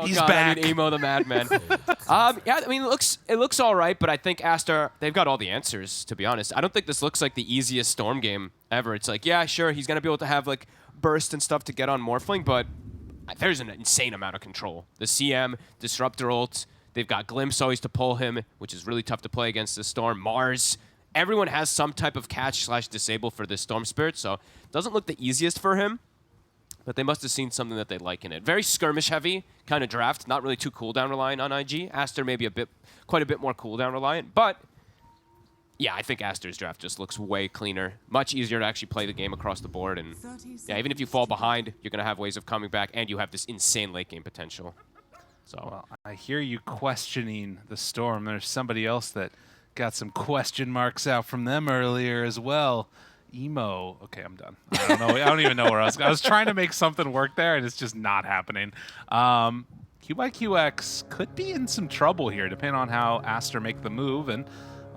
He's God, back. I mean, Emo the Madman. Yeah, I mean, it looks all right, but I think Aster, they've got all the answers, to be honest. I don't think this looks like the easiest Storm game ever. It's like, yeah, sure, he's going to be able to have, like, burst and stuff to get on Morphling, but there's an insane amount of control. The CM, Disruptor ult, they've got Glimpse always to pull him, which is really tough to play against the Storm. Mars, everyone has some type of catch/disable for this Storm Spirit, so it doesn't look the easiest for him. But they must have seen something that they like in it. Very skirmish-heavy kind of draft, not really too cooldown reliant on IG. Aster maybe quite a bit more cooldown reliant, but yeah, I think Aster's draft just looks way cleaner. Much easier to actually play the game across the board, and yeah, even if you fall behind, you're gonna have ways of coming back, and you have this insane late game potential. So well, I hear you questioning the Storm. There's somebody else that got some question marks out from them earlier as well. Emo. Okay, I'm done. I don't know. I don't even know where I was trying to make something work there, and it's just not happening. QYQX could be in some trouble here, depending on how Aster make the move, and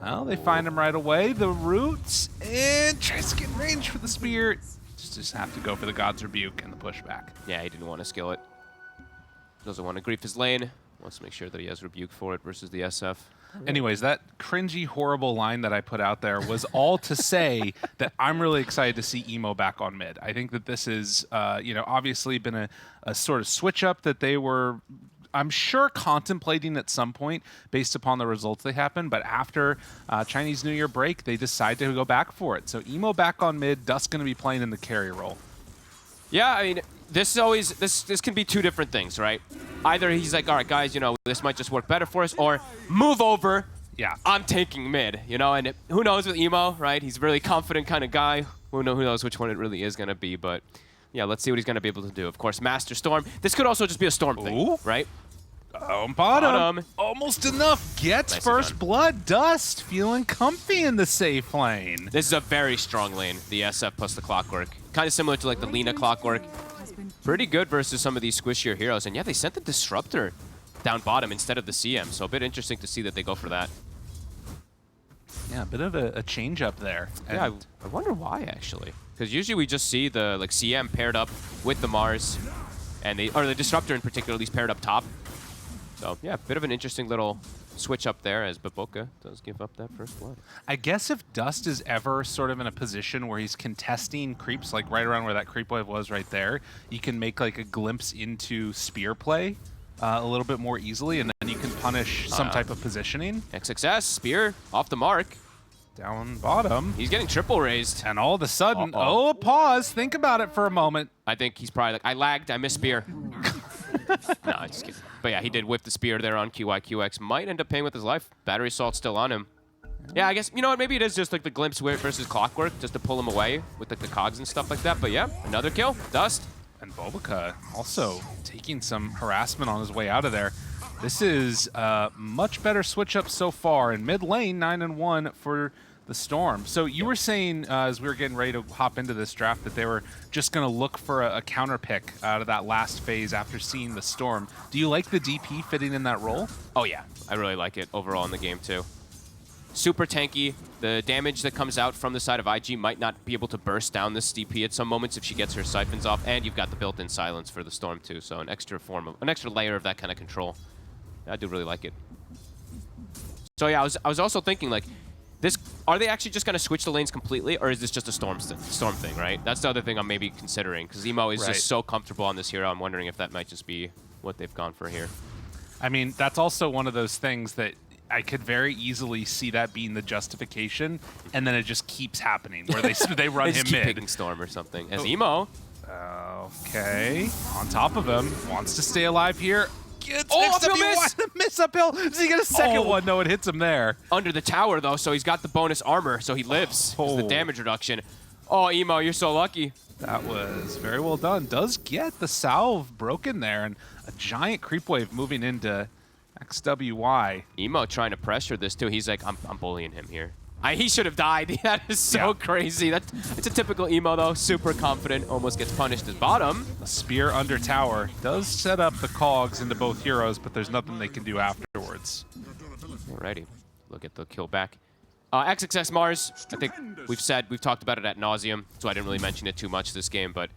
well, they find him right away. The roots and tries to get in range for the spear. Just have to go for the God's Rebuke and the pushback. yeah, he didn't want to skill it. Doesn't want to grief his lane. Wants to make sure that he has Rebuke for it versus the SF. Anyways, that cringy, horrible line that I put out there was all to say that I'm really excited to see Emo back on mid. I think that this is, obviously been a sort of switch up that they were, I'm sure, contemplating at some point based upon the results they happened. But after Chinese New Year break, they decided to go back for it. So Emo back on mid, Dust's going to be playing in the carry role. Yeah, I mean, this is always this can be two different things, right? Either he's like, all right, guys, this might just work better for us, or move over. Yeah, I'm taking mid, and who knows with Emo, right? He's a really confident kind of guy. Who knows which one it really is going to be, but yeah, let's see what he's going to be able to do. Of course, Master Storm. This could also just be a Storm thing, right? Bottom. Almost enough. Gets Nicely first done. blood. Dust feeling comfy in the safe lane. This is a very strong lane, the SF plus the Clockwork. Kind of similar to like the Lina Clockwork. Pretty good versus some of these squishier heroes. And yeah, they sent the Disruptor down bottom instead of the CM, so a bit interesting to see that they go for that. Yeah, a bit of a change up there. Yeah, I wonder why, actually. Because usually we just see the CM paired up with the Mars, and or the Disruptor in particular, at least paired up top. So yeah, a bit of an interesting little switch up there as Baboka does give up that first blood. I guess if Dust is ever sort of in a position where he's contesting creeps, like right around where that creep wave was right there, you can make like a glimpse into spear play a little bit more easily, and then you can punish some type of positioning. XXS, spear, off the mark. Down bottom. He's getting triple raised. And all of a sudden, oh, pause, think about it for a moment. I think he's probably like, I lagged, I missed spear. No, I'm just kidding. But yeah, he did whip the spear there on QYQX. Might end up paying with his life. Battery Assault's still on him. Yeah, I guess, you know what, maybe it is just like the Glimpse versus Clockwork, just to pull him away with like the cogs and stuff like that. But yeah, another kill. Dust. And Bobica also taking some harassment on his way out of there. This is a much better switch up so far. In mid lane, 9-1 for the Storm. So you were saying, as we were getting ready to hop into this draft, that they were just going to look for a counter pick out of that last phase after seeing the Storm. Do you like the DP fitting in that role? Oh yeah, I really like it overall in the game too. Super tanky. The damage that comes out from the side of IG might not be able to burst down this DP at some moments if she gets her siphons off, and you've got the built-in silence for the Storm too, so an extra layer of that kind of control. I do really like it. So yeah, I was also thinking like, are they actually just going to switch the lanes completely, or is this just a Storm thing, right? That's the other thing I'm maybe considering, because Emo is just so comfortable on this hero. I'm wondering if that might just be what they've gone for here. I mean, that's also one of those things that I could very easily see that being the justification, and then it just keeps happening, where they run they him just keep mid. picking Storm or something. As Emo. Okay, on top of him, wants to stay alive here. Uphill miss! Miss uphill. Does he get a second one? No, it hits him there. Under the tower, though, so he's got the bonus armor, so he lives. It's the damage reduction. Oh, Emo, you're so lucky. That was very well done. Does get the salve broken there, and a giant creep wave moving into XWY. Emo trying to pressure this, too. He's like, I'm bullying him here. He should have died. That is so crazy. It's a typical Emo, though. Super confident. Almost gets punished at bottom. A spear under tower does set up the cogs into both heroes, but there's nothing they can do afterwards. Alrighty. Look at the kill back. XXS Mars, I think we've talked about it ad nauseum, so I didn't really mention it too much this game, but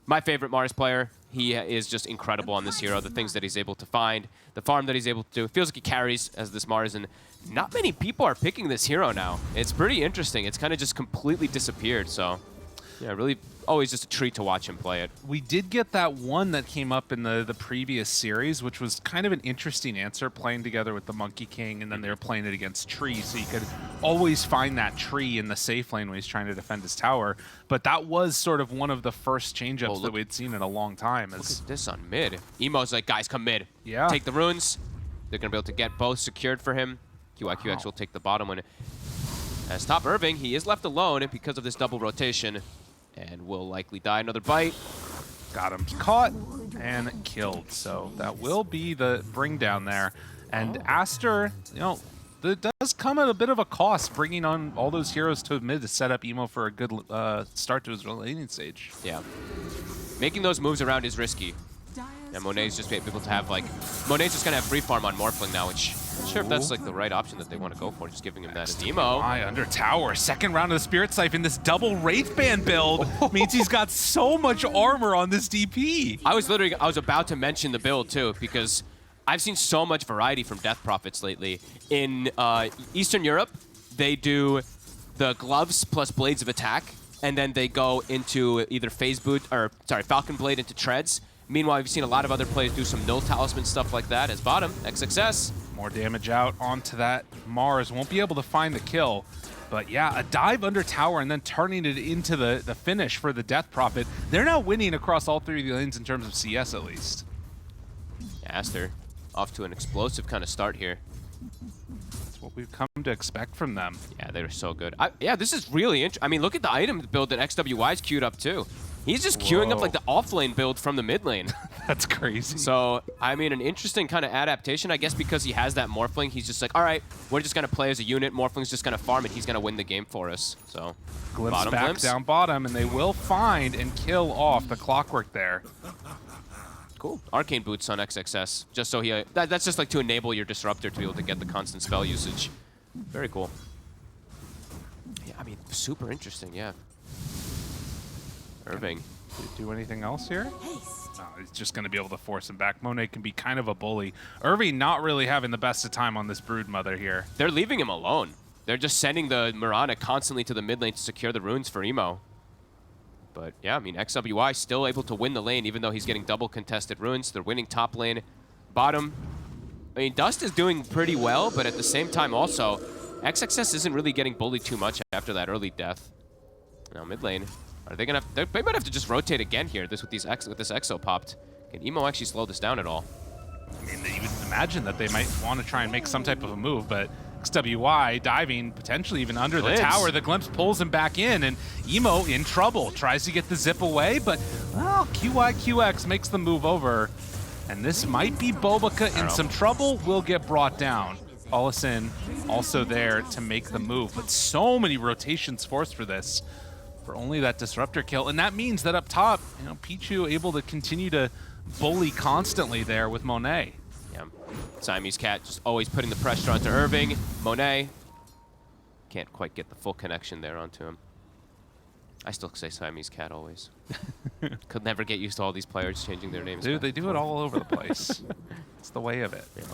my favorite Mars player. he is just incredible on this hero. The things that he's able to find, the farm that he's able to do. It feels like he carries as this Mars, and not many people are picking this hero now. It's pretty interesting. It's kind of just completely disappeared, so yeah, really always just a treat to watch him play it. We did get that one that came up in the previous series, which was kind of an interesting answer, playing together with the Monkey King, and then they were playing it against Tree, so you could always find that Tree in the safe lane when he's trying to defend his tower. But that was sort of one of the first change-ups that we'd seen in a long time. Look at this on mid. Emo's like, guys, come mid. Yeah. Take the runes. They're going to be able to get both secured for him. QIQX will take the bottom one. As top Irving, he is left alone because of this double rotation, and will likely die another bite. Got him caught and killed. So that will be the bring down there. And Aster, you know, that does come at a bit of a cost, bringing on all those heroes to mid to set up Emo for a good start to his laning stage. Yeah. Making those moves around is risky. And Monet's just able to have, like, Monet's just going to have free farm on Morphling now, which I'm not sure if that's, like, the right option that they want to go for, just giving him that as Emo. Under tower, second round of the Spirit Siphon. This double Wraithband build means he's got so much armor on this DP. I was about to mention the build, too, because I've seen so much variety from Death Prophets lately. In Eastern Europe, they do the gloves plus blades of attack, and then they go into either Falcon Blade into treads. Meanwhile, we've seen a lot of other players do some null talisman stuff like that. As bottom, XXS. More damage out onto that Mars. Won't be able to find the kill. But yeah, a dive under tower and then turning it into the finish for the Death Prophet. They're now winning across all three of the lanes in terms of CS at least. Aster off to an explosive kind of start here. That's what we've come to expect from them. Yeah, they're so good. Yeah, this is really interesting. I mean, look at the item build that XWY's queued up too. He's just queuing up like the off-lane build from the mid lane. That's crazy. So, I mean, an interesting kind of adaptation, I guess, because he has that Morphling. He's just like, all right, we're just going to play as a unit. Morphling's just going to farm, and he's going to win the game for us. So, glimpse back down bottom, and they will find and kill off the Clockwork there. Cool. Arcane Boots on XXS, just so he... that's just like to enable your Disruptor to be able to get the constant spell usage. Very cool. Yeah, I mean, super interesting, yeah. Irving. Did he do anything else here? No, he's just going to be able to force him back. Monet can be kind of a bully. Irving not really having the best of time on this Broodmother here. They're leaving him alone. They're just sending the Mirana constantly to the mid lane to secure the runes for Emo. But yeah, I mean, XWY still able to win the lane even though he's getting double contested runes. They're winning top lane. Bottom, I mean, Dust is doing pretty well, but at the same time also, XXS isn't really getting bullied too much after that early death. Now mid lane. Are they gonna have, they might have to just rotate again here. This with this Exo popped. Can Emo actually slow this down at all? I mean, you would imagine that they might want to try and make some type of a move, but XWY diving potentially even under the tower. The glimpse pulls him back in, and Emo in trouble. Tries to get the zip away, but well, QIQX makes the move over, and this might be Bobica in some trouble. Will get brought down. Paulison also there to make the move, but so many rotations forced for this. For only that disruptor kill, and that means that up top, you know, Pichu able to continue to bully constantly there with Monet. Yeah, Siamese Cat just always putting the pressure onto Irving. Monet can't quite get the full connection there onto him. I still say Siamese Cat always. Could never get used to all these players changing their names. Dude, they do it all over the place. It's the way of it. Yeah.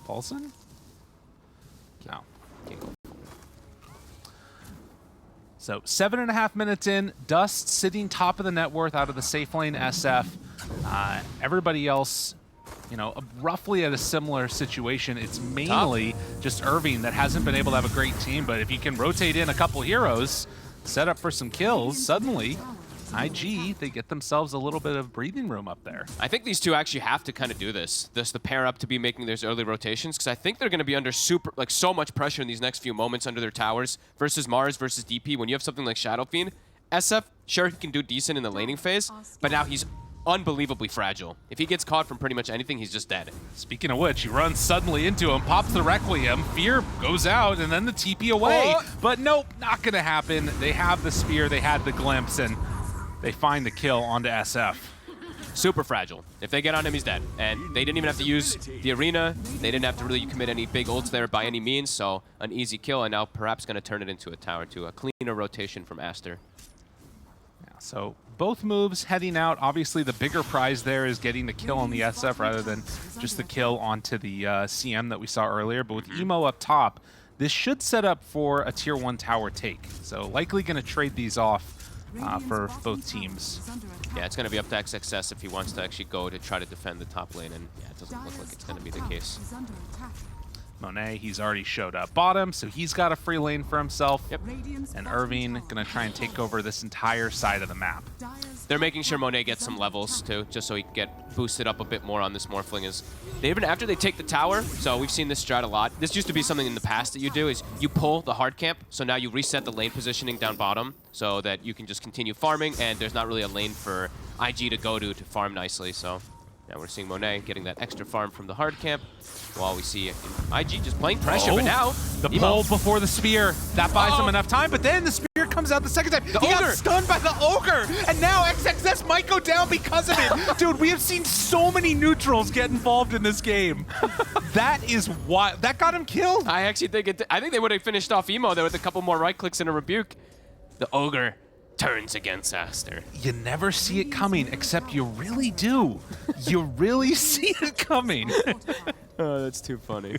Paulson? No. Can't go. So 7.5 minutes in, Dust sitting top of the net worth out of the safe lane SF. Everybody else, you know, roughly at a similar situation. It's mainly just Irving that hasn't been able to have a great team, but if you can rotate in a couple heroes, set up for some kills, suddenly IG, they get themselves a little bit of breathing room up there. I think these two actually have to kind of do this. The pair up to be making those early rotations, because I think they're going to be under so much pressure in these next few moments under their towers versus Mars versus DP. When you have something like Shadow Fiend, SF, sure, he can do decent in the laning phase, but now he's unbelievably fragile. If he gets caught from pretty much anything, he's just dead. Speaking of which, he runs suddenly into him, pops the Requiem, Fear goes out, and then the TP away. But nope, not going to happen. They have the spear, they had the glimpse, and they find the kill onto SF. Super fragile. If they get on him, he's dead. And they didn't even have to use the arena. They didn't have to really commit any big ults there by any means, so an easy kill, and now perhaps going to turn it into a tower to a cleaner rotation from Aster. Yeah, So both moves heading out. Obviously, the bigger prize there is getting the kill on the SF rather than just the kill onto the CM that we saw earlier. But with Emo up top, this should set up for a tier 1 tower take. So likely going to trade these off for both teams. Yeah, it's going to be up to XXS if he wants to actually go to try to defend the top lane, and yeah, it doesn't look like it's going to be the case. Monet, he's already showed up bottom, so he's got a free lane for himself. Yep. And Irving going to try and take over this entire side of the map. They're making sure Monet gets some levels too, just so he can get boosted up a bit more on this Morphling. After they take the tower, so we've seen this strat a lot. This used to be something in the past that you do, is you pull the hard camp, so now you reset the lane positioning down bottom so that you can just continue farming, and there's not really a lane for IG to go to farm nicely. So now we're seeing Monet getting that extra farm from the hard camp, while we see IG just playing pressure, but now the pull before the spear, that buys him enough time, but then the spear comes out the second time. He got stunned by the ogre, and now XXS might go down because of it. Dude, we have seen so many neutrals get involved in this game. That is why that got him killed. I actually think I think they would have finished off Emo there with a couple more right clicks and a rebuke. The ogre turns against Aster. You never see it coming, except you really do. You really see it coming. Oh, that's too funny.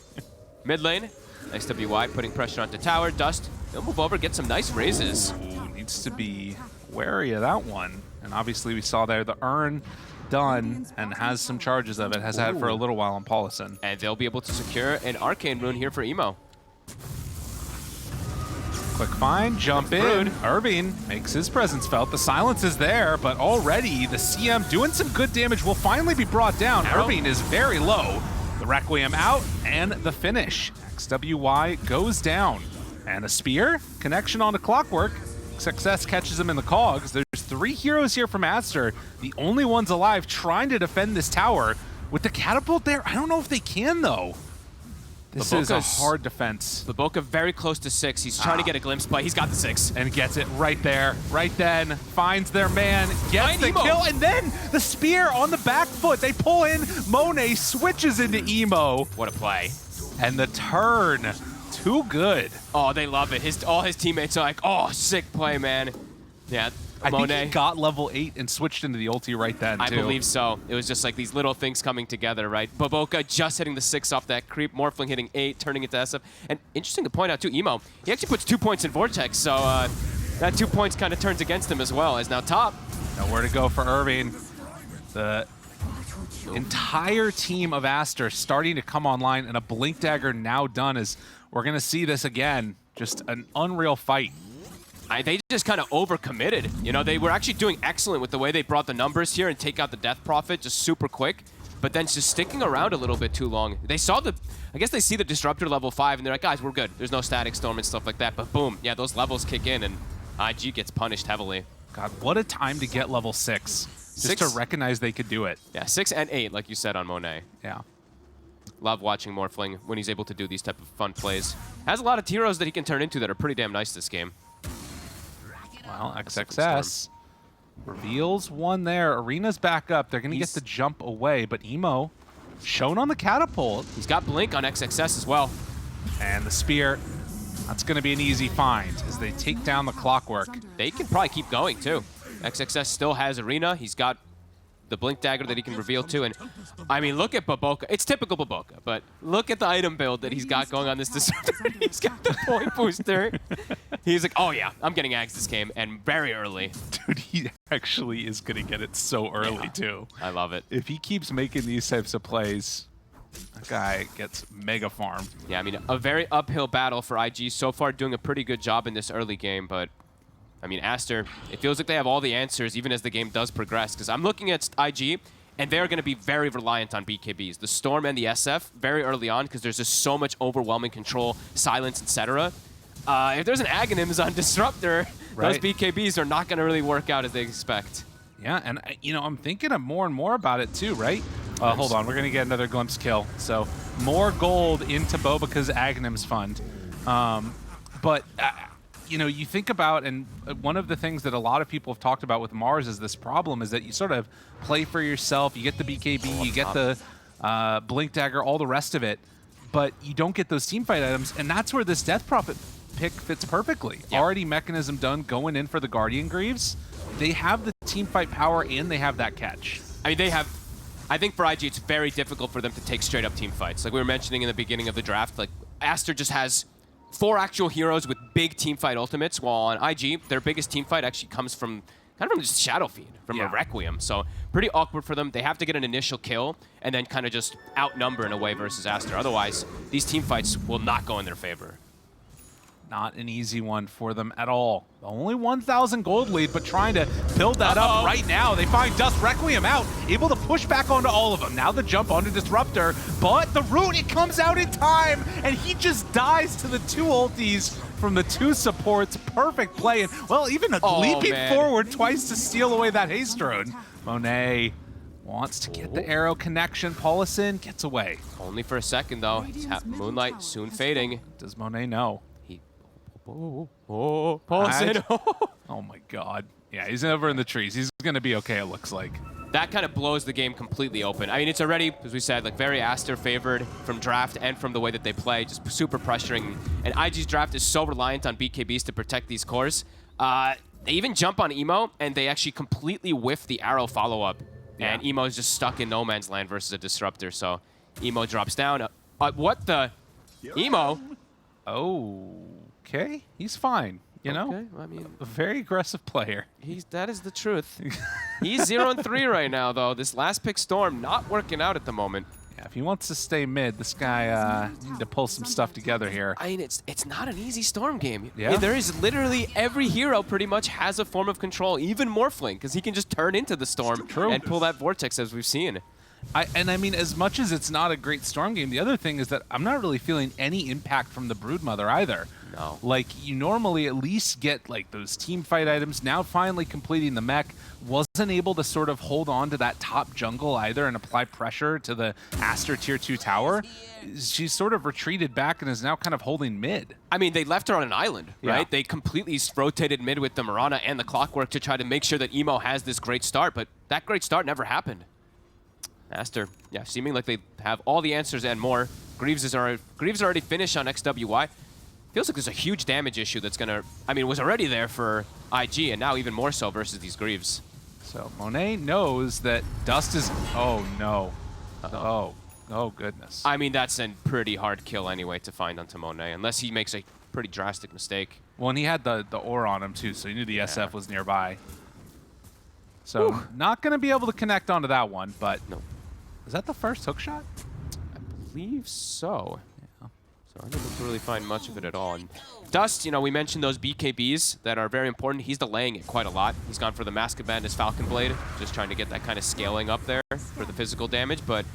Mid lane, XWY putting pressure onto tower. Dust, they'll move over, get some nice raises. Ooh, needs to be wary of that one. And obviously we saw there the urn done and has some charges of it, has had for a little while on Paulison. And they'll be able to secure an arcane rune here for Emo. Quick find, jump in. Irving makes his presence felt. The silence is there, but already the CM doing some good damage will finally be brought down. Irving is very low. The Requiem out, and the finish. XWY goes down. And a spear, connection on the clockwork. Success catches him in the cogs. There's 3 heroes here from Aster, the only ones alive trying to defend this tower. With the catapult there, I don't know if they can, though. This is a hard defense. Baboka very close to 6. He's trying to get a glimpse, but he's got the 6. And gets it right there, right then. Finds their man, gets the kill, and then the spear on the back foot. They pull in, Monet switches into Emo. What a play. And the turn, too good. Oh, they love it. All his teammates are like, oh, sick play, man. Yeah. I Monet think he got level 8 and switched into the ulti right then, too. I believe so. It was just like these little things coming together, right? Baboka just hitting the 6 off that creep, Morphling hitting 8, turning into SF. And interesting to point out, too, Emo, he actually puts 2 points in Vortex, so that 2 points kind of turns against him as well, as now top. Nowhere to go for Irving. The entire team of Aster starting to come online, and a Blink Dagger now done, as we're going to see this again. Just an unreal fight. They just kind of overcommitted. You know, they were actually doing excellent with the way they brought the numbers here and take out the Death Prophet just super quick, but then just sticking around a little bit too long. They saw I guess they see the Disruptor level 5, and they're like, guys, we're good. There's no Static Storm and stuff like that, but boom, yeah, those levels kick in, and IG gets punished heavily. God, what a time to get level 6. Just to recognize they could do it. Yeah, 6 and 8, like you said on Monet. Yeah. Love watching Morphling when he's able to do these type of fun plays. Has a lot of heroes that he can turn into that are pretty damn nice this game. Well, XXS reveals one there. Arena's back up. They're going to get the jump away, but Emo shown on the catapult. He's got Blink on XXS as well. And the spear, that's going to be an easy find as they take down the clockwork. They can probably keep going, too. XXS still has Arena. He's got the Blink Dagger that he can reveal too. And I mean, look at Baboka. It's typical Baboka, but look at the item build that he's got going on this Disruptor. He's got the point booster. He's like, oh yeah, I'm getting Ags this game, and very early. Dude, he actually is going to get it so early too. I love it. If he keeps making these types of plays, that guy gets mega farmed. Yeah, I mean, a very uphill battle for IG. So far doing a pretty good job in this early game, but I mean, Aster, it feels like they have all the answers even as the game does progress, because I'm looking at IG, and they're going to be very reliant on BKBs. The Storm and the SF very early on, because there's just so much overwhelming control, silence, etc. If there's an Aghanims on Disruptor, those BKBs are not going to really work out as they expect. Yeah, and you know, I'm thinking of more and more about it too, right? Hold on, we're going to get another glimpse kill. So more gold into Bobaka's Aghanims fund. You know, you think about, and one of the things that a lot of people have talked about with Mars is this problem is that you sort of play for yourself, you get the BKB, you get the Blink Dagger, all the rest of it, but you don't get those teamfight items, and that's where this Death Prophet pick fits perfectly. Yep. Already mechanism done, going in for the Guardian Greaves. they have the team fight power and they have that catch. I mean, they have. I think for IG, it's very difficult for them to take straight up team fights. Like we were mentioning in the beginning of the draft, like Aster just has 4 actual heroes with big team fight ultimates, while on IG, their biggest team fight actually comes from kind of from just Shadow Feed, from a Requiem. So pretty awkward for them. They have to get an initial kill and then kind of just outnumber in a way versus Aster. Otherwise, these team fights will not go in their favor. Not an easy one for them at all. Only 1,000 gold lead, but trying to build that up right now. They find Dust Requiem out, able to push back onto all of them. Now the jump onto Disruptor, but the root, it comes out in time, and he just dies to the 2 ultis from the 2 supports. Perfect play, and well, even leaping forward twice to steal away that haste drone. Monet wants to get the arrow connection. Paulison gets away. Only for a second, though. Moonlight soon fading. Does Monet know? Paulson. Oh my god. Yeah, he's over in the trees. He's going to be okay, it looks like. That kind of blows the game completely open. I mean, it's already, as we said, like very Aster favored from draft and from the way that they play, just super pressuring. And IG's draft is so reliant on BKBs to protect these cores. They even jump on Emo, and they actually completely whiff the arrow follow-up. Yeah. And Emo is just stuck in no man's land versus a Disruptor, so Emo drops down. What the? Emo? Okay, he's fine. You know, I mean, a very aggressive player. That is the truth. He's 0-3 right now, though. This last pick Storm not working out at the moment. Yeah, if he wants to stay mid, this guy need to pull some stuff together here. I mean, it's not an easy Storm game. Yeah. There is literally every hero pretty much has a form of control, even Morphling, because he can just turn into the Storm and pull that Vortex, as we've seen. I mean, as much as it's not a great Storm game, the other thing is that I'm not really feeling any impact from the Broodmother either. No. Like, you normally at least get, like, those team fight items. Now finally completing the mech. Wasn't able to sort of hold on to that top jungle either and apply pressure to the Aster tier 2 tower. She's sort of retreated back and is now kind of holding mid. I mean, they left her on an island, right? They completely rotated mid with the Mirana and the Clockwork to try to make sure that Emo has this great start, but that great start never happened. Aster, yeah, seeming like they have all the answers and more. Greaves already finished on XWY. Feels like there's a huge damage issue that's gonna, I mean, it was already there for IG, and now even more so versus these Greaves. So Monet knows that Dust is, oh no. Oh goodness. I mean, that's a pretty hard kill anyway to find onto Monet, unless he makes a pretty drastic mistake. Well, and he had the ore on him too, so he knew the SF was nearby. So not gonna be able to connect onto that one, but no. Is that the first hook shot? I believe so. Yeah. So I didn't really find much of it at all. And Dust, you know, we mentioned those BKBs that are very important. He's delaying it quite a lot. He's gone for the Mask of Madness Falcon Blade, just trying to get that kind of scaling up there for the physical damage. But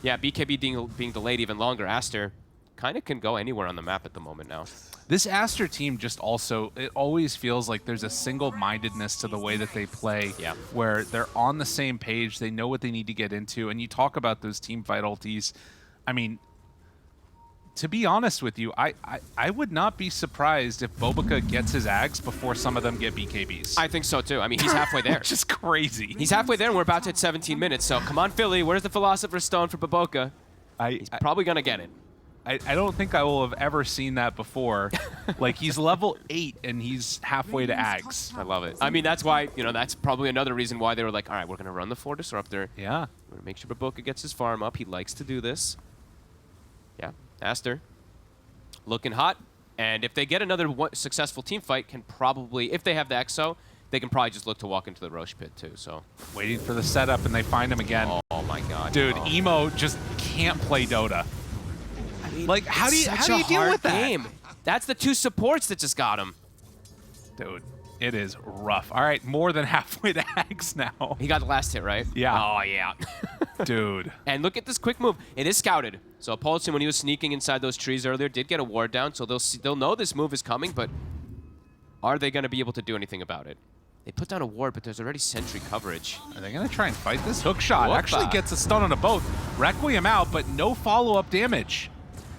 yeah, BKB being delayed even longer. Aster kind of can go anywhere on the map at the moment now. This Aster team just also, it always feels like there's a single-mindedness to the way that they play, where they're on the same page, they know what they need to get into, and you talk about those team fight ultis. I mean, to be honest with you, I would not be surprised if Bobica gets his Ags before some of them get BKBs. I think so too. I mean, he's halfway there. Which is crazy. He's halfway there, and we're about to hit 17 minutes, so come on, Philly, where's the Philosopher's Stone for Bobica? He's probably going to get it. I don't think I will have ever seen that before. Like, he's level 8 and he's halfway to Ags. I love it. I mean, that's why, you know, that's probably another reason why they were like, all right, we're going to run the 4 Disruptor. Yeah. We're going to make sure Baboka gets his farm up. He likes to do this. Yeah, Aster looking hot. And if they get another successful team fight, can probably, if they have the Exo, they can probably just look to walk into the Roche pit too. So waiting for the setup and they find him again. Oh my god. Dude, Emo just can't play Dota. I mean, like, how do you deal with that? Game. That's the 2 supports that just got him. Dude, it is rough. All right, more than halfway to Ags now. He got the last hit, right? Yeah. Oh, yeah. Dude. And look at this quick move. It is scouted. So Paulson, when he was sneaking inside those trees earlier, did get a ward down, so they'll know this move is coming, but are they going to be able to do anything about it? They put down a ward, but there's already sentry coverage. Are they going to try and fight this? Hook shot Whoop-a. actually gets a stun on a both. Requiem out, but no follow-up damage.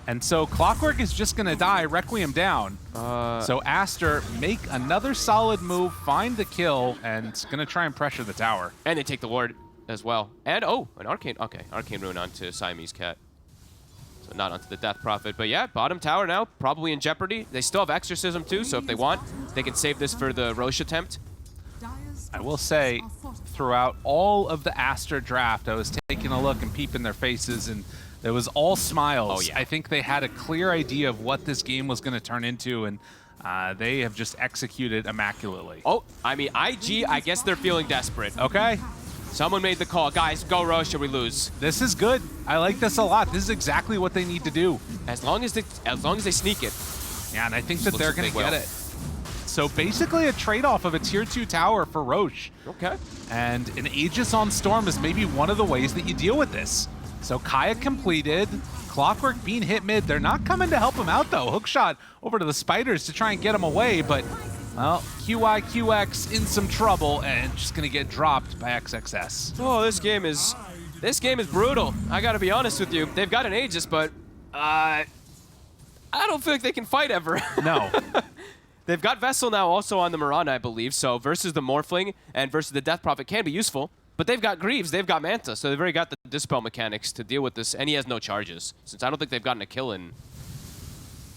And so Clockwork is just going to die, Requiem down. So Aster make another solid move, find the kill, and it's going to try and pressure the tower. And they take the ward as well. And, oh, an Arcane. Okay, Arcane Rune onto Siamese Cat. So not onto the Death Prophet. But yeah, bottom tower now, probably in jeopardy. They still have Exorcism too, so if they want, they can save this for the Roche attempt. I will say, throughout all of the Aster draft, I was taking a look and peeping their faces, and it was all smiles. Oh, yeah. I think they had a clear idea of what this game was going to turn into, and they have just executed immaculately. Oh, I mean, IG, I guess they're feeling desperate. Okay. Someone made the call. Guys, go Roche or we lose. This is good. I like this a lot. This is exactly what they need to do. As long as they sneak it. Yeah, and I think that Looks they're like going to they get will. it. So basically a trade-off of a tier 2 tower for Roche. Okay. And an Aegis on Storm is maybe one of the ways that you deal with this. So Kaya completed. Clockwork being hit mid. They're not coming to help him out, though. Hookshot over to the Spiders to try and get him away, but, well, QX in some trouble and just going to get dropped by XXS. Oh, this game is brutal. I got to be honest with you. They've got an Aegis, but I don't feel like they can fight ever. No. They've got Vessel now also on the Mirana, I believe, so versus the Morphling and versus the Death Prophet can be useful. But they've got Greaves, they've got Manta, so they've already got the Dispel mechanics to deal with this, and he has no charges, since I don't think they've gotten a kill in,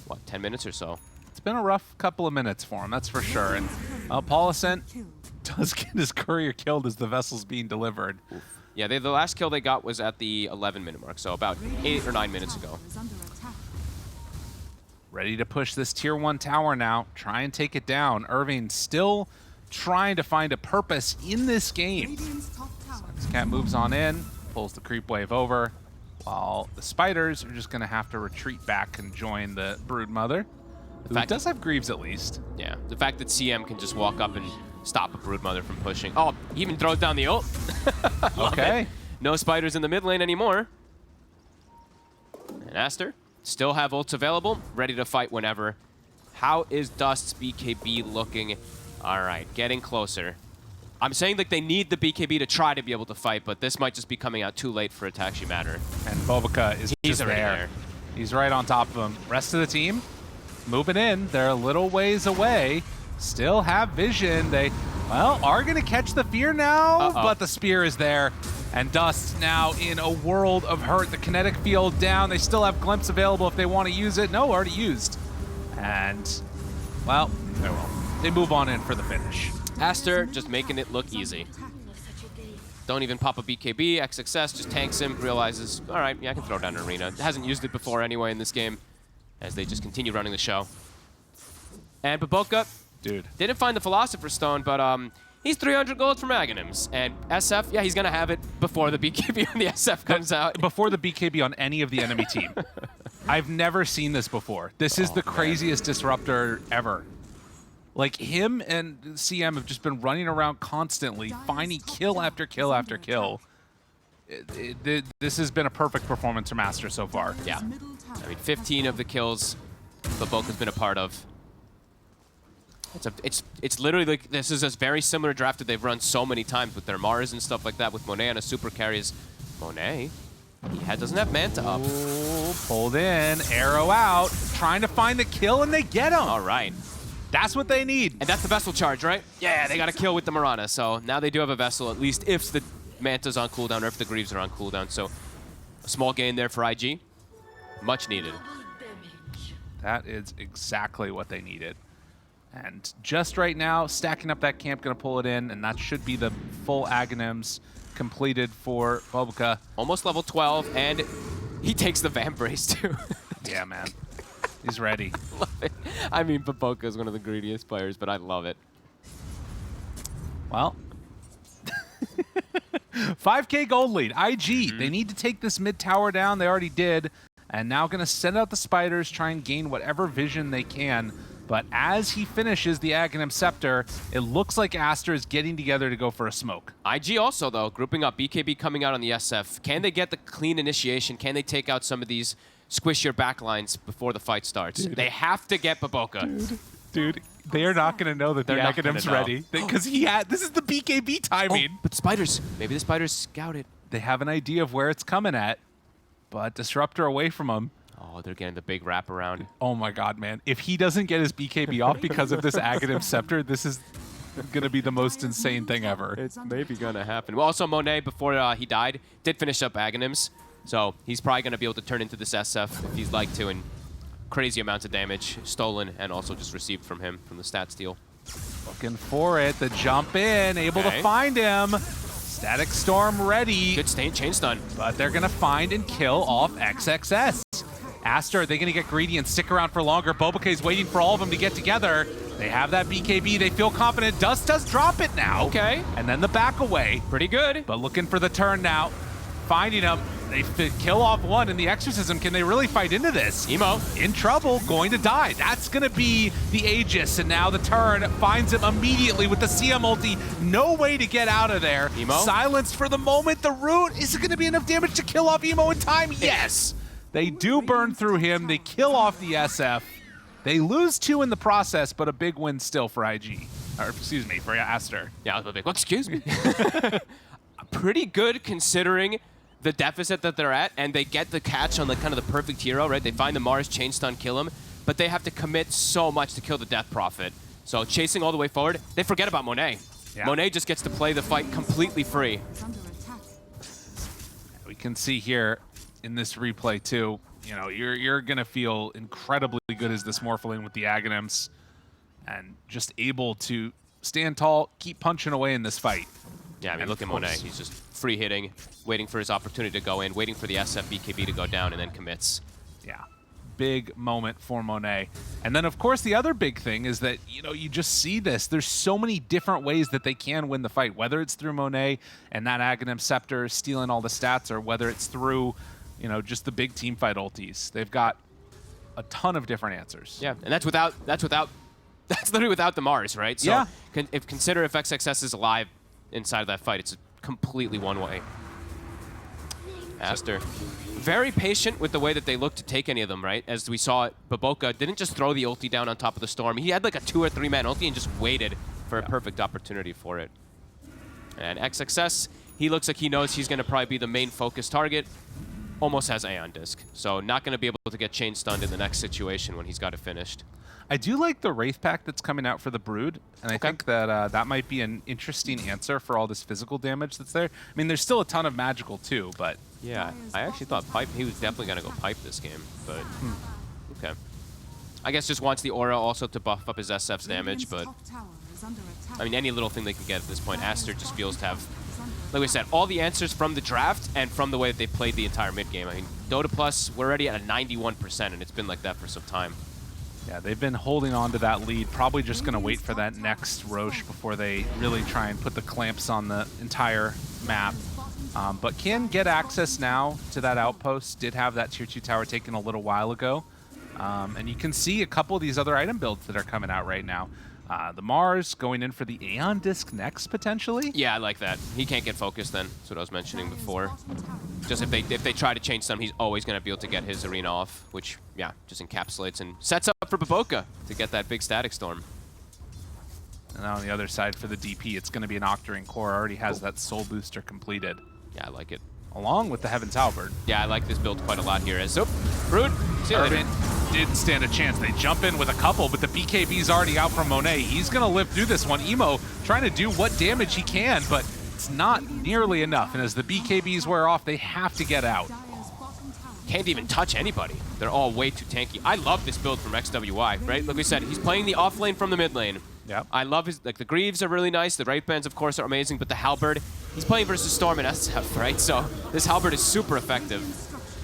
what, 10 minutes or so? It's been a rough couple of minutes for him, that's for sure. And Paulacent does get his courier killed as the vessel's being delivered. Yeah, the last kill they got was at the 11-minute mark, so about 8 or 9 minutes ago. Ready to push this tier 1 tower now. Try and take it down. Irving still trying to find a purpose in this game. Cat moves on in, pulls the creep wave over, while the Spiders are just going to have to retreat back and join the Broodmother, who does have Greaves at least. Yeah, the fact that CM can just walk up and stop a Broodmother from pushing. Oh, he even throws down the ult. Okay. It. No Spiders in the mid lane anymore. And Aster still have ults available, ready to fight whenever. How is Dust's BKB looking? All right, getting closer. I'm saying like they need the BKB to try to be able to fight, but this might just be coming out too late for it to actually matter. And Bobica is He's just already there. there. He's right on top of him. Rest of the team moving in. They're a little ways away. Still have vision. They, well, are going to catch the fear now, but the spear is there. And Dust now in a world of hurt. The kinetic field down. They still have Glimpse available if they want to use it. No, already used. And, well, they will. They move on in for the finish. Aster just making it look easy. Don't even pop a BKB. XXS just tanks him, realizes, all right, yeah, I can throw down an arena. Hasn't used it before anyway in this game, as they just continue running the show. And Baboka, Dude, didn't find the Philosopher's Stone, but he's 300 gold from Aghanims. And SF, yeah, he's going to have it before the BKB on the SF comes out. before the BKB on any of the enemy team. I've never seen this before. This is the craziest disruptor ever. Like, him and CM have just been running around constantly, finding kill after kill after kill. This has been a perfect performance from Aster so far. Yeah. I mean, 15 of the kills Baboka's been a part of. It's literally like, this is a very similar draft that they've run so many times with their Mars and stuff like that, with Monet and a super carries. Monet, he doesn't have Manta up. Ooh, pulled in, arrow out, trying to find the kill, and they get him. All right. That's what they need. And that's the Vessel charge, right? Yeah, they got a kill with the Mirana, so now they do have a Vessel, at least if the Manta's on cooldown or if the Greaves are on cooldown. So a small gain there for IG. Much needed. That is exactly what they needed. And just right now, stacking up that camp, going to pull it in, and that should be the full Aghanims completed for Bobica. Almost level 12, and he takes the Vamp Brace too. Yeah, man. He's ready. Love it. I mean, Baboka is one of the greediest players, but I love it. Well, 5K gold lead. IG, they need to take this mid tower down. They already did. And now going to send out the Spiders, try and gain whatever vision they can. But as he finishes the Aghanim Scepter, it looks like Aster is getting together to go for a smoke. IG also, though, grouping up. BKB coming out on the SF. Can they get the clean initiation? Can they take out some of these squish your backlines before the fight starts? Dude. They have to get Baboka. Dude, they are not going to know that the They're not Aghanim's gonna know. ready. Because this is the BKB timing. Oh, but Spiders. Maybe the Spiders scout it. They have an idea of where it's coming at, but Disruptor away from them. Oh, they're getting the big wraparound. Oh my god, man. If he doesn't get his BKB off because of this Aghanim Scepter, this is going to be the most insane thing ever. It's maybe going to happen. Well, also, Monet, before he died, did finish up Aghanims. So he's probably going to be able to turn into this SF if he'd like to, and crazy amounts of damage stolen and also just received from him from the stat steal. Looking for it. The jump in. Able to find him. Static Storm ready. Good chain stun. But they're going to find and kill off XXS. Aster, are they going to get greedy and stick around for longer? Boboke is waiting for all of them to get together. They have that BKB. They feel confident. Dust does drop it now. Okay. And then the back away. Pretty good. But looking for the turn now. Finding him. They kill off one in the Exorcism. Can they really fight into this? Emo. In trouble, going to die. That's going to be the Aegis. And now the turn finds him immediately with the CM ulti. No way to get out of there. Emo. Silenced for the moment. The root. Is it going to be enough damage to kill off Emo in time? Yes. They do burn through him. They kill off the SF. They lose 2 in the process, but a big win still for IG. Or, excuse me, for Aster. Yeah, I was like, well, excuse me. Pretty good considering the deficit that they're at, and they get the catch on the kind of the perfect hero, right? They find the Mars, chain stun, kill him, but they have to commit so much to kill the Death Prophet. So chasing all the way forward, they forget about Monet. Yeah. Monet just gets to play the fight completely free. We can see here in this replay too, you know, you're gonna feel incredibly good as this Morpholine with the Aghanims, and just able to stand tall, keep punching away in this fight. Yeah, I mean, look at Monet. He's just free hitting, waiting for his opportunity to go in, waiting for the SF BKB to go down, and then commits. Yeah, big moment for Monet. And then, of course, the other big thing is that, you know, you just see this. There's so many different ways that they can win the fight, whether it's through Monet and that Aghanim Scepter stealing all the stats, or whether it's through, you know, just the big team fight ultis. They've got a ton of different answers. Yeah, and that's literally without the Mars, right? So yeah. Consider if XXS is alive inside of that fight, it's completely one way. Aster, very patient with the way that they look to take any of them, right? As we saw, Boboka didn't just throw the ulti down on top of the storm. He had like a 2 or 3 man ulti and just waited for a perfect opportunity for it. And XXS, he looks like he knows he's going to probably be the main focus target. Almost has Aeon Disc, so not going to be able to get chain stunned in the next situation when he's got it finished. I do like the Wraith Pack that's coming out for the Brood, and I think that that might be an interesting answer for all this physical damage that's there. I mean, there's still a ton of magical too, but... Yeah, I actually thought Pipe, he was definitely going to go Pipe this game, but... Okay. I guess just wants the Aura also to buff up his SF's damage, but... I mean, any little thing they can get at this point, Aster just feels to have, like we said, all the answers from the draft and from the way that they played the entire mid-game. I mean, Dota Plus, we're already at a 91%, and it's been like that for some time. Yeah, they've been holding on to that lead, probably just going to wait for that next Roche before they really try and put the clamps on the entire map. But can get access now to that outpost, did have that tier 2 tower taken a little while ago. And you can see a couple of these other item builds that are coming out right now. The Mars going in for the Aeon Disc next, potentially? Yeah, I like that. He can't get focused then. That's what I was mentioning before. Just if they try to change some, he's always going to be able to get his arena off, which, yeah, just encapsulates and sets up for Boboka to get that big Static Storm. And on the other side for the DP, it's going to be an Octarine Core. Already has that Soul Booster completed. Yeah, I like it. Along with the Heaven's Halberd. Yeah, I like this build quite a lot here. As Brood, see you later. Didn't stand a chance. They jump in with a couple, but the BKB's already out from Monet. He's going to live through this one. Emo trying to do what damage he can, but it's not nearly enough. And as the BKBs wear off, they have to get out. Can't even touch anybody. They're all way too tanky. I love this build from XWY, right? Like we said, he's playing the off lane from the mid lane. Yep. I love his, like the Greaves are really nice. The Wraith Bands, of course, are amazing, but the Halberd, he's playing versus Storm and SF, right? So this Halberd is super effective.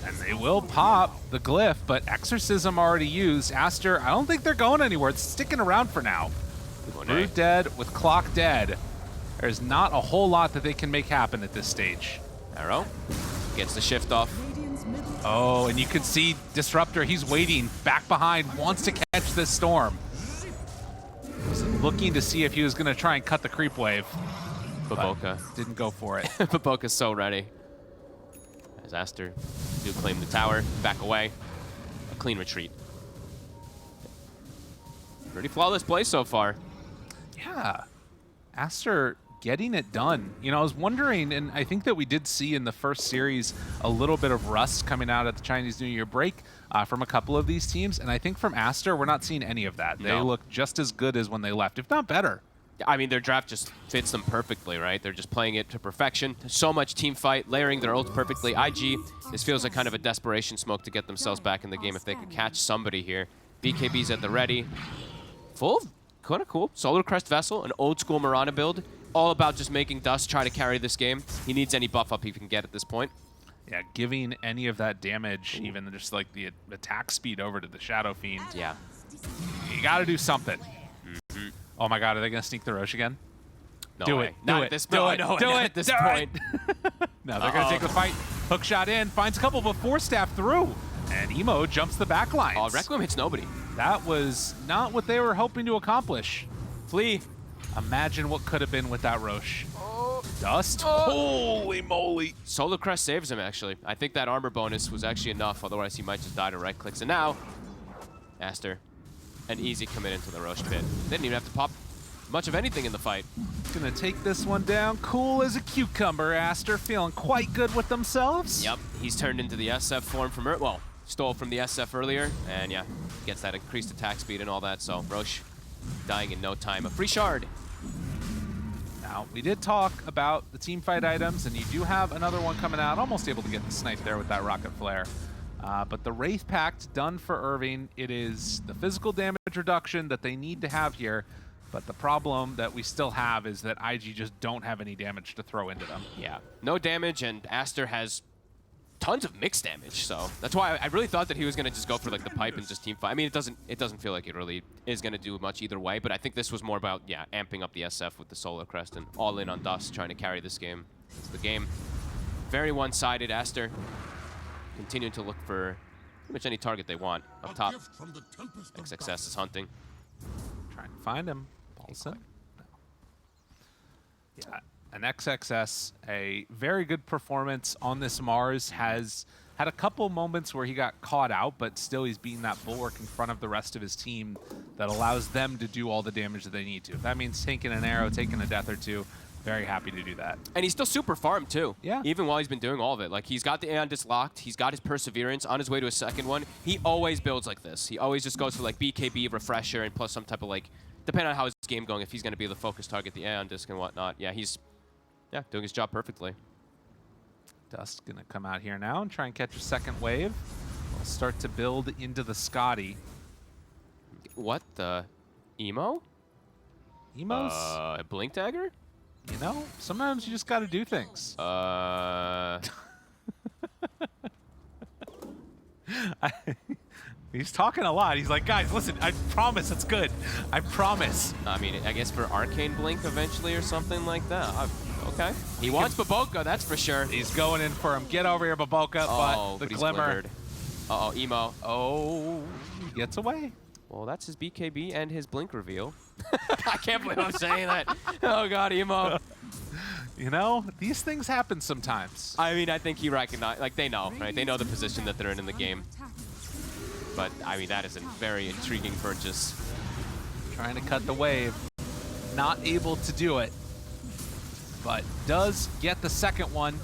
And they will pop the Glyph, but Exorcism already used. Aster, I don't think they're going anywhere. It's sticking around for now. Brood dead with Clock dead. There's not a whole lot that they can make happen at this stage. Arrow gets the shift off. Oh, and you can see Disruptor, he's waiting back behind, wants to catch this Storm. Was looking to see if he was going to try and cut the creep wave. Boboka didn't go for it. Boboka's so ready. As Aster do claim the tower, back away. A clean retreat. Pretty flawless play so far. Yeah. Aster getting it done. You know, I was wondering, and I think that we did see in the first series a little bit of rust coming out at the Chinese New Year break from a couple of these teams, and I think from Aster, we're not seeing any of that. They look just as good as when they left, if not better. I mean, their draft just fits them perfectly, right? They're just playing it to perfection. So much team fight, layering their ults perfectly. IG, this feels like kind of a desperation smoke to get themselves back in the game if they could catch somebody here. BKB's at the ready. Full kind of cool. Solar Crest Vessel, an old school Mirana build. All about just making Dust try to carry this game. He needs any buff up he can get at this point. Yeah, giving any of that damage, even just like the attack speed over to the Shadow Fiend. Yeah. You got to do something. Oh my God, are they going to sneak the Roche again? No do way. it. Not Do at it. this Do point. it. No, Do not it. at this Do point. No, they're going to take the fight. Hook shot in, finds a couple, but Force Staff through. And Emo jumps the back lines. Oh, Requiem hits nobody. That was not what they were hoping to accomplish. Flee. Imagine what could have been with that Roche. Dust? Holy moly. Solar Crest saves him, actually. I think that armor bonus was actually enough, otherwise he might just die to right clicks. And now, Aster, an easy commit into the Roche pit. They didn't even have to pop much of anything in the fight. Gonna take this one down. Cool as a cucumber, Aster. Feeling quite good with themselves. Yep, he's turned into the SF form from, well, stole from the SF earlier. And yeah, gets that increased attack speed and all that. So Roche dying in no time. A free shard. Now, we did talk about the team fight items, and you do have another one coming out. Almost able to get the snipe there with that Rocket Flare. But the Wraith Pact done for Irving. It is the physical damage reduction that they need to have here. But the problem that we still have is that IG just don't have any damage to throw into them. Yeah, no damage, and Aster has tons of mixed damage, so that's why I really thought that he was going to just go for like the pipe and just team fight. I mean, it doesn't feel like it really is going to do much either way, but I think this was more about, yeah, amping up the SF with the Solar Crest and all in on Dust, trying to carry this game. It's the game. Very one-sided. Aster continuing to look for pretty much any target they want up top. XXS is hunting. Trying to find him. Paulson. No. Yeah. An XXS, a very good performance on this Mars, has had a couple moments where he got caught out, but still he's beating that bulwark in front of the rest of his team that allows them to do all the damage that they need to. If that means taking an arrow, taking a death or two, very happy to do that. And he's still super farmed too. Yeah. Even while he's been doing all of it. Like, he's got the Aeon dislocked, he's got his Perseverance on his way to a second one. He always builds like this. He always just goes for like BKB, Refresher, and plus some type of like, depending on how his game going, if he's going to be the focus target, the Aeon disc and whatnot. Yeah, he's doing his job perfectly. Dust gonna come out here now and try and catch a second wave. We'll start to build into the Scotty. What the? Emo? Emos? Blink Dagger? You know, sometimes you just gotta do things. He's talking a lot. He's like, guys, listen, I promise it's good. I promise. I mean, I guess for Arcane Blink eventually or something like that. Okay. He wants Baboka, that's for sure. He's going in for him. Get over here, Baboka, but the Glimmer. Uh-oh, Emo. Oh, he gets away. Well, that's his BKB and his Blink reveal. I can't believe I'm saying that. Oh, God, Emo. You know, these things happen sometimes. I mean, I think he recognized, like, they know, right? They know the position that they're in the game. But, I mean, that is a very intriguing purchase. Trying to cut the wave. Not able to do it. But does get the second one.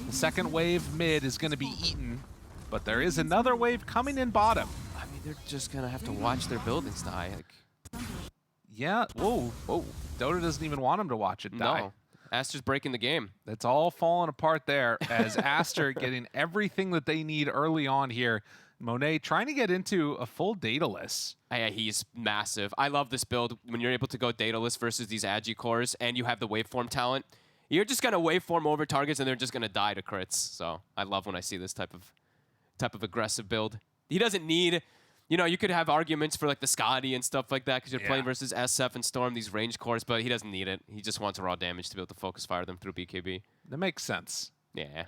The second wave mid is going to be eaten. But there is another wave coming in bottom. I mean, they're just going to have to watch their buildings die. Like, yeah. Whoa. Whoa. Dota doesn't even want him to watch it die. No. Aster's breaking the game. It's all falling apart there as Aster getting everything that they need early on here. Monet trying to get into a full dataless. Yeah, he's massive. I love this build when you're able to go dataless versus these Agi cores and you have the waveform talent. You're just going to waveform over targets and they're just going to die to crits. So I love when I see this type of aggressive build. He doesn't need, you know, you could have arguments for like the Scotty and stuff like that because you're playing versus SF and Storm, these range cores, but he doesn't need it. He just wants raw damage to be able to focus fire them through BKB. That makes sense. Yeah.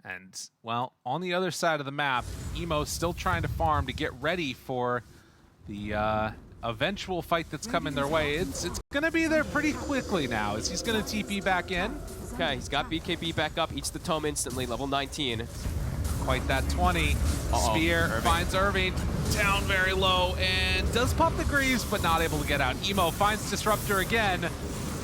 And, well, on the other side of the map, Emo's still trying to farm to get ready for the eventual fight that's coming their way. It's going to be there pretty quickly now as he's going to TP back in. Okay, he's got BKB back up, eats the tome instantly, level 19. Quite that 20. Spear finds Irving down very low and does pop the Greaves, but not able to get out. Emo finds Disruptor again.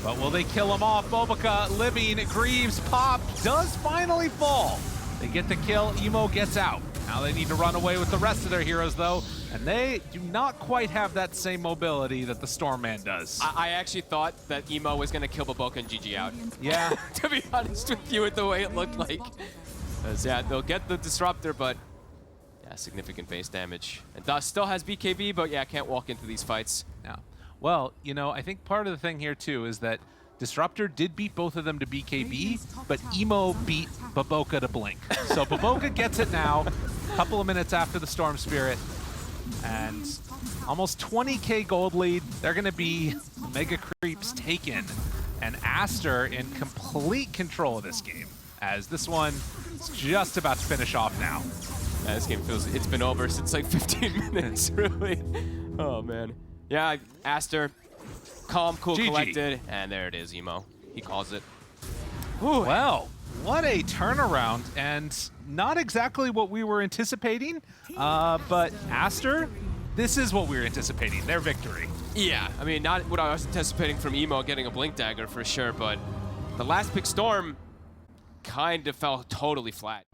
But will they kill him off? Bobica living, Greaves pop, does finally fall. They get the kill, Emo gets out. Now they need to run away with the rest of their heroes though, and they do not quite have that same mobility that the Stormman does. I actually thought that Emo was going to kill Baboka and GG out. Yeah. To be honest with you, with the way it looked like. Yeah, they'll get the Disruptor, but yeah, significant base damage. And Dust still has BKB, but yeah, can't walk into these fights. Now, Well, you know, I think part of the thing here too is that Disruptor did beat both of them to BKB, but Emo beat Baboka to Blink. So Baboka gets it now, a couple of minutes after the Storm Spirit, and almost 20k gold lead. They're going to be Mega Creeps taken, and Aster in complete control of this game, as this one is just about to finish off now. Yeah, this game feels, it's been over since like 15 minutes, really. Oh, man. Yeah, Aster, calm, cool, GG. collected, and there it is, Emo. He calls it. Ooh, well, what a turnaround, and not exactly what we were anticipating, but Aster, this is what we were anticipating, their victory. Yeah, I mean, not what I was anticipating from Emo getting a Blink Dagger for sure, but the last pick Storm kind of fell totally flat.